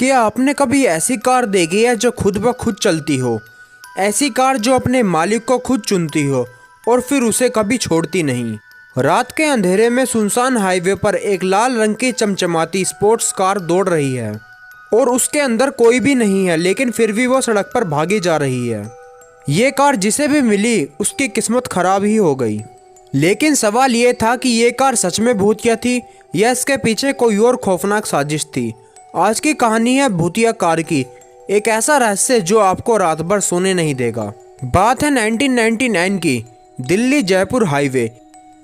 क्या आपने कभी ऐसी कार देखी है जो खुद ब खुद चलती हो? ऐसी कार जो अपने मालिक को खुद चुनती हो और फिर उसे कभी छोड़ती नहीं। रात के अंधेरे में सुनसान हाईवे पर एक लाल रंग की चमचमाती स्पोर्ट्स कार दौड़ रही है और उसके अंदर कोई भी नहीं है, लेकिन फिर भी वो सड़क पर भागी जा रही है। ये कार जिसे भी मिली उसकी किस्मत खराब ही हो गई। लेकिन सवाल ये था कि ये कार सच में भूतिया थी या इसके पीछे कोई और खौफनाक साजिश थी। आज की कहानी है भूतिया कार की, एक ऐसा रहस्य जो आपको रात भर सोने नहीं देगा। बात है 1999 की। दिल्ली जयपुर हाईवे।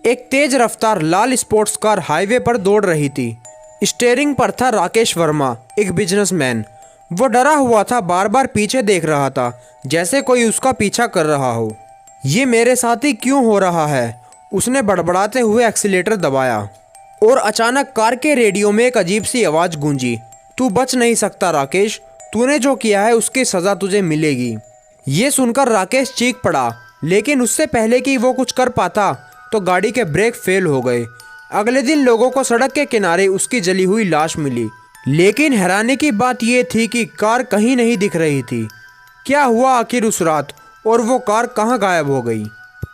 एक तेज रफ्तार लाल स्पोर्ट्स कार हाईवे पर दौड़ रही थी। स्टीयरिंग पर था राकेश वर्मा, एक बिजनेसमैन। वो डरा हुआ था, बार बार पीछे देख रहा था जैसे कोई उसका पीछा कर रहा हो। ये मेरे साथ ही क्यों हो रहा है? उसने बड़बड़ाते हुए एक्सीलेटर दबाया और अचानक कार के रेडियो में एक अजीब सी आवाज़ गूंजी। तू बच नहीं सकता राकेश, तूने जो किया है उसकी सज़ा तुझे मिलेगी। ये सुनकर राकेश चीख पड़ा, लेकिन उससे पहले कि वो कुछ कर पाता तो गाड़ी के ब्रेक फेल हो गए। अगले दिन लोगों को सड़क के किनारे उसकी जली हुई लाश मिली, लेकिन हैरानी की बात यह थी कि कार कहीं नहीं दिख रही थी। क्या हुआ आखिर उस रात और वो कार कहाँ गायब हो गई?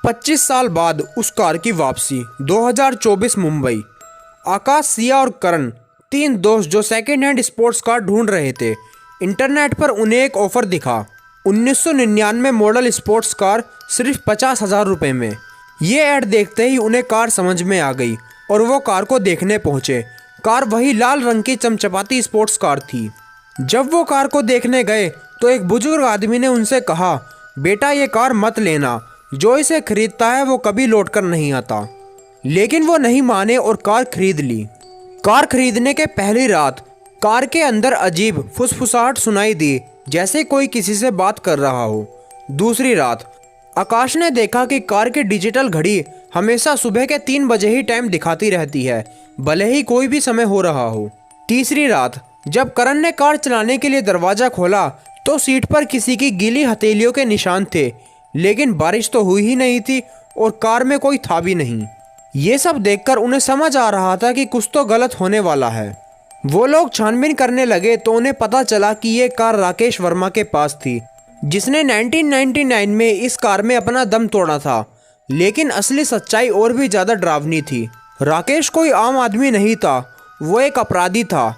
25 साल बाद उस कार की वापसी। 2024 मुंबई। आकाश, सिया और करण, तीन दोस्त जो सेकेंड हैंड स्पोर्ट्स कार ढूंढ रहे थे। इंटरनेट पर उन्हें एक ऑफर दिखा, 1999 मॉडल स्पोर्ट्स कार सिर्फ 50,000 रुपये में। ये ऐड देखते ही उन्हें कार समझ में आ गई और वो कार को देखने पहुंचे। कार वही लाल रंग की चमचमाती स्पोर्ट्स कार थी। जब वो कार को देखने गए तो एक बुजुर्ग आदमी ने उनसे कहा, बेटा ये कार मत लेना, जो इसे खरीदता है वो कभी लौट कर नहीं आता। लेकिन वो नहीं माने और कार खरीद ली। कार खरीदने के पहली रात कार के अंदर अजीब फुसफुसाहट सुनाई दी, जैसे कोई किसी से बात कर रहा हो। दूसरी रात आकाश ने देखा कि कार की डिजिटल घड़ी हमेशा सुबह के 3 बजे ही टाइम दिखाती रहती है, भले ही कोई भी समय हो रहा हो। तीसरी रात जब करण ने कार चलाने के लिए दरवाजा खोला तो सीट पर किसी की गीली हथेलियों के निशान थे, लेकिन बारिश तो हुई ही नहीं थी और कार में कोई था भी नहीं। ये सब देखकर उन्हें समझ आ रहा था कि कुछ तो गलत होने वाला है। वो लोग छानबीन करने लगे तो उन्हें पता चला कि ये कार राकेश वर्मा के पास थी, जिसने 1999 में इस कार में अपना दम तोड़ा था। लेकिन असली सच्चाई और भी ज़्यादा डरावनी थी। राकेश कोई आम आदमी नहीं था, वो एक अपराधी था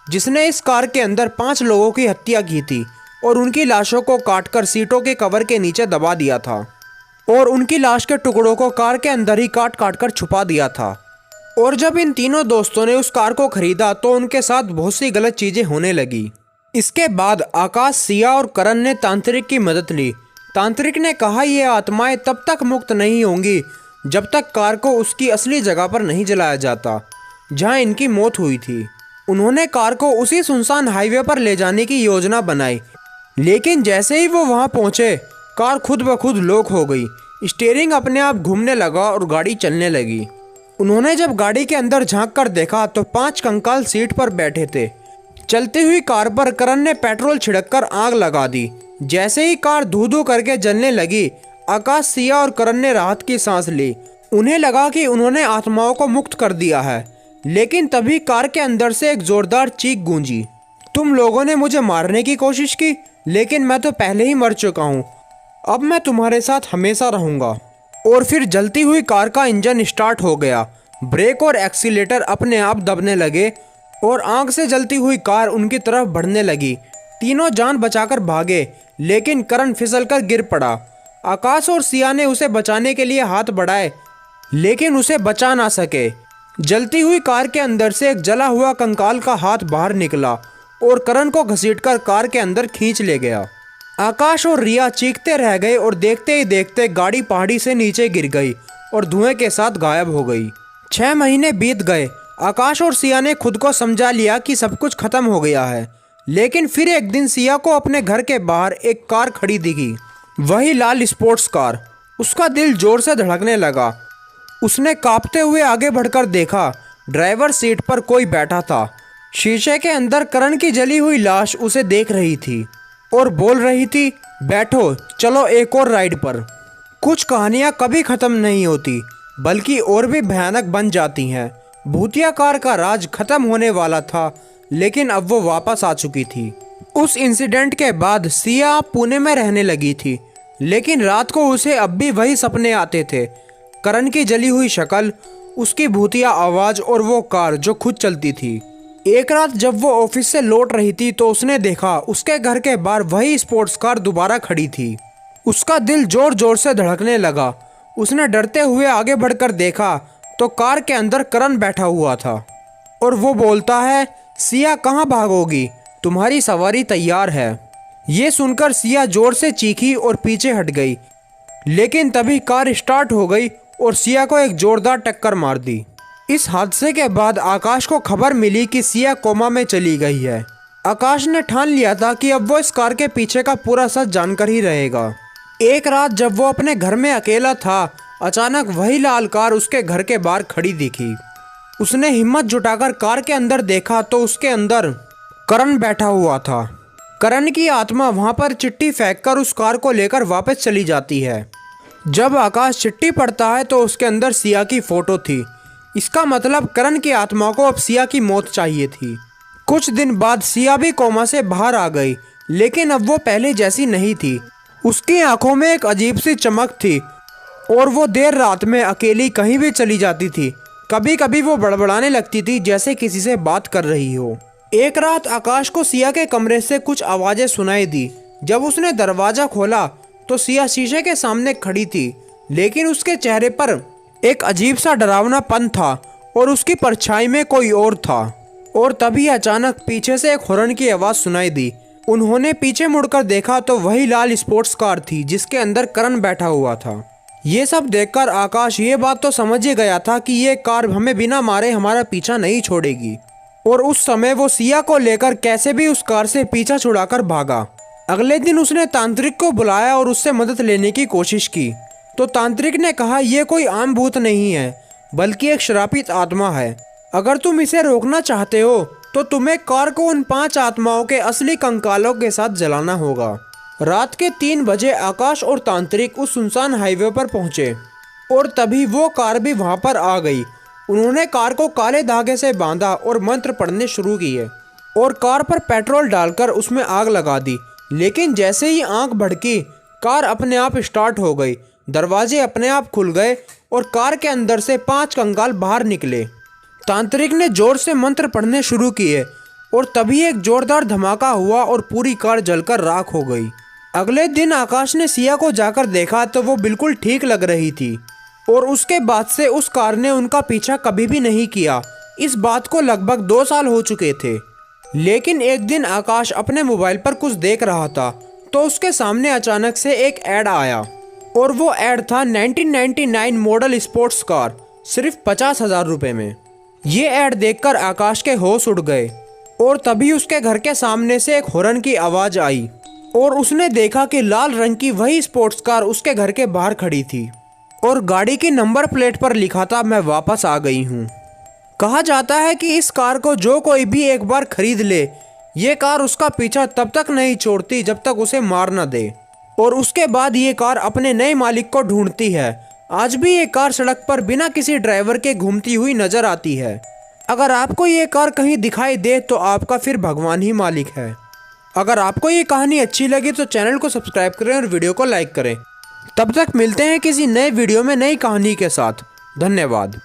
जिसने इस कार के अंदर 5 लोगों की हत्या की थी और उनकी लाशों को काटकर सीटों के कवर के नीचे दबा दिया था और उनकी लाश के टुकड़ों को कार के अंदर ही काट काट कर छुपा दिया था। और जब इन तीनों दोस्तों ने उस कार को खरीदा तो उनके साथ बहुत सी गलत चीज़ें होने लगी। इसके बाद आकाश, सिया और करण ने तांत्रिक की मदद ली। तांत्रिक ने कहा ये आत्माएं तब तक मुक्त नहीं होंगी जब तक कार को उसकी असली जगह पर नहीं जलाया जाता जहां इनकी मौत हुई थी। उन्होंने कार को उसी सुनसान हाईवे पर ले जाने की योजना बनाई, लेकिन जैसे ही वो वहां पहुंचे कार खुद ब खुद लॉक हो गई। स्टीयरिंग अपने आप घूमने लगा और गाड़ी चलने लगी। उन्होंने जब गाड़ी के अंदर झांक कर देखा तो 5 कंकाल सीट पर बैठे थे। चलती हुई कार पर करण ने पेट्रोल छिड़ककर आग लगा दी। जैसे ही कार धू धू करके जलने लगी, आकाश, सिया और करण ने राहत की सांस ली। उन्हें लगा कि उन्होंने आत्माओं को मुक्त कर दिया है, लेकिन तभी कार के अंदर से एक जोरदार चीख गूंजी। तुम लोगों ने मुझे मारने की कोशिश की, लेकिन मैं तो पहले ही मर चुका हूँ। अब मैं तुम्हारे साथ हमेशा रहूँगा। और फिर जलती हुई कार का इंजन स्टार्ट हो गया। ब्रेक और एक्सीलेटर अपने आप दबने लगे और आग से जलती हुई कार उनकी तरफ बढ़ने लगी। तीनों जान बचाकर भागे, लेकिन करण फिसलकर गिर पड़ा। आकाश और सिया ने उसे बचाने के लिए हाथ बढ़ाए, लेकिन उसे बचा ना सके। जलती हुई कार के अंदर से एक जला हुआ कंकाल का हाथ बाहर निकला और करण को घसीटकर कार के अंदर खींच ले गया। आकाश और रिया चीखते रह गए और देखते ही देखते गाड़ी पहाड़ी से नीचे गिर गई और धुएं के साथ गायब हो गई। 6 महीने बीत गए। आकाश और सिया ने खुद को समझा लिया कि सब कुछ खत्म हो गया है, लेकिन फिर एक दिन सिया को अपने घर के बाहर एक कार खड़ी दिखी, वही लाल स्पोर्ट्स कार। उसका दिल जोर से धड़कने लगा। उसने कांपते हुए आगे बढ़कर देखा, ड्राइवर सीट पर कोई बैठा था। शीशे के अंदर करण की जली हुई लाश उसे देख रही थी और बोल रही थी, बैठो, चलो एक और राइड पर। कुछ कहानियाँ कभी ख़त्म नहीं होती, बल्कि और भी भयानक बन जाती हैं। भूतिया कार का राज खत्म होने वाला था, लेकिन अब वो वापस आ चुकी थी। उस इंसिडेंट के बाद सिया पुणे में रहने लगी थी, लेकिन रात को उसे अब भी वही सपने आते थे। करण की जली हुई शक्ल, उसकी भूतिया आवाज़ और वो कार जो खुद चलती थी। एक रात जब वो ऑफिस से लौट रही थी तो उसने देखा उसके घर के बाहर वही स्पोर्ट्स कार दोबारा खड़ी थी। उसका दिल जोर जोर से धड़कने लगा। उसने डरते हुए आगे बढ़कर देखा तो कार के अंदर करण बैठा हुआ था और वो बोलता है, सिया कहाँ भागोगी, तुम्हारी सवारी तैयार है। ये सुनकर सिया जोर से चीखी और पीछे हट गई, लेकिन तभी कार स्टार्ट हो गई और सिया को एक जोरदार टक्कर मार दी। इस हादसे के बाद आकाश को खबर मिली कि सिया कोमा में चली गई है। आकाश ने ठान लिया था कि अब वो इस कार के पीछे का पूरा सच जानकर ही रहेगा। एक रात जब वो अपने घर में अकेला था, अचानक वही लाल कार उसके घर के बाहर खड़ी दिखी। उसने हिम्मत जुटाकर कार के अंदर देखा तो उसके अंदर करण बैठा हुआ था। करण की आत्मा वहां पर चिट्ठी फेंककर उस कार को लेकर वापस चली जाती है। जब आकाश चिट्ठी पढ़ता है तो उसके अंदर सिया की फोटो थी। इसका मतलब करण की आत्मा को अब सिया की मौत चाहिए थी। कुछ दिन बाद सिया भी कोमा से बाहर आ गई, लेकिन अब वो पहले जैसी नहीं थी। उसकी आंखों में एक अजीब सी चमक थी और वो देर रात में अकेली कहीं भी चली जाती थी। कभी कभी वो बड़बड़ाने लगती थी जैसे किसी से बात कर रही हो। एक रात आकाश को सिया के कमरे से कुछ आवाज़ें सुनाई दी। जब उसने दरवाज़ा खोला तो सिया शीशे के सामने खड़ी थी, लेकिन उसके चेहरे पर एक अजीब सा डरावनापन था और उसकी परछाई में कोई और था। और तभी अचानक पीछे से एक हॉर्न की आवाज़ सुनाई दी। उन्होंने पीछे मुड़कर देखा तो वही लाल स्पोर्ट्स कार थी जिसके अंदर करण बैठा हुआ था। ये सब देखकर आकाश ये बात तो समझ ही गया था कि ये कार हमें बिना मारे हमारा पीछा नहीं छोड़ेगी, और उस समय वो सिया को लेकर कैसे भी उस कार से पीछा छुड़ाकर भागा। अगले दिन उसने तांत्रिक को बुलाया और उससे मदद लेने की कोशिश की, तो तांत्रिक ने कहा ये कोई आम भूत नहीं है, बल्कि एक श्रापित आत्मा है। अगर तुम इसे रोकना चाहते हो तो तुम्हें कार को उन 5 आत्माओं के असली कंकालों के साथ जलाना होगा। रात के 3 बजे आकाश और तांत्रिक उस सुनसान हाईवे पर पहुंचे और तभी वो कार भी वहां पर आ गई। उन्होंने कार को काले धागे से बांधा और मंत्र पढ़ने शुरू किए और कार पर पेट्रोल डालकर उसमें आग लगा दी। लेकिन जैसे ही आग भड़की, कार अपने आप स्टार्ट हो गई, दरवाजे अपने आप खुल गए और कार के अंदर से 5 कंकाल बाहर निकले। तांत्रिक ने जोर से मंत्र पढ़ने शुरू किए और तभी एक जोरदार धमाका हुआ और पूरी कार जलकर राख हो गई। अगले दिन आकाश ने सिया को जाकर देखा तो वो बिल्कुल ठीक लग रही थी और उसके बाद से उस कार ने उनका पीछा कभी भी नहीं किया। इस बात को लगभग 2 साल हो चुके थे। लेकिन एक दिन आकाश अपने मोबाइल पर कुछ देख रहा था तो उसके सामने अचानक से एक ऐड आया और वो ऐड था 1999 मॉडल स्पोर्ट्स कार, सिर्फ 50,000 रुपये में। ये ऐड देखकर आकाश के होश उड़ गए और तभी उसके घर के सामने से एक हॉर्न की आवाज़ आई और उसने देखा कि लाल रंग की वही स्पोर्ट्स कार उसके घर के बाहर खड़ी थी और गाड़ी की नंबर प्लेट पर लिखा था, मैं वापस आ गई हूँ। कहा जाता है कि इस कार को जो कोई भी एक बार खरीद ले, ये कार उसका पीछा तब तक नहीं छोड़ती जब तक उसे मार न दे, और उसके बाद ये कार अपने नए मालिक को ढूंढती है। आज भी ये कार सड़क पर बिना किसी ड्राइवर के घूमती हुई नजर आती है। अगर आपको ये कार कहीं दिखाई दे तो आपका फिर भगवान ही मालिक है। अगर आपको ये कहानी अच्छी लगी तो चैनल को सब्सक्राइब करें और वीडियो को लाइक करें। तब तक मिलते हैं किसी नए वीडियो में नई कहानी के साथ। धन्यवाद।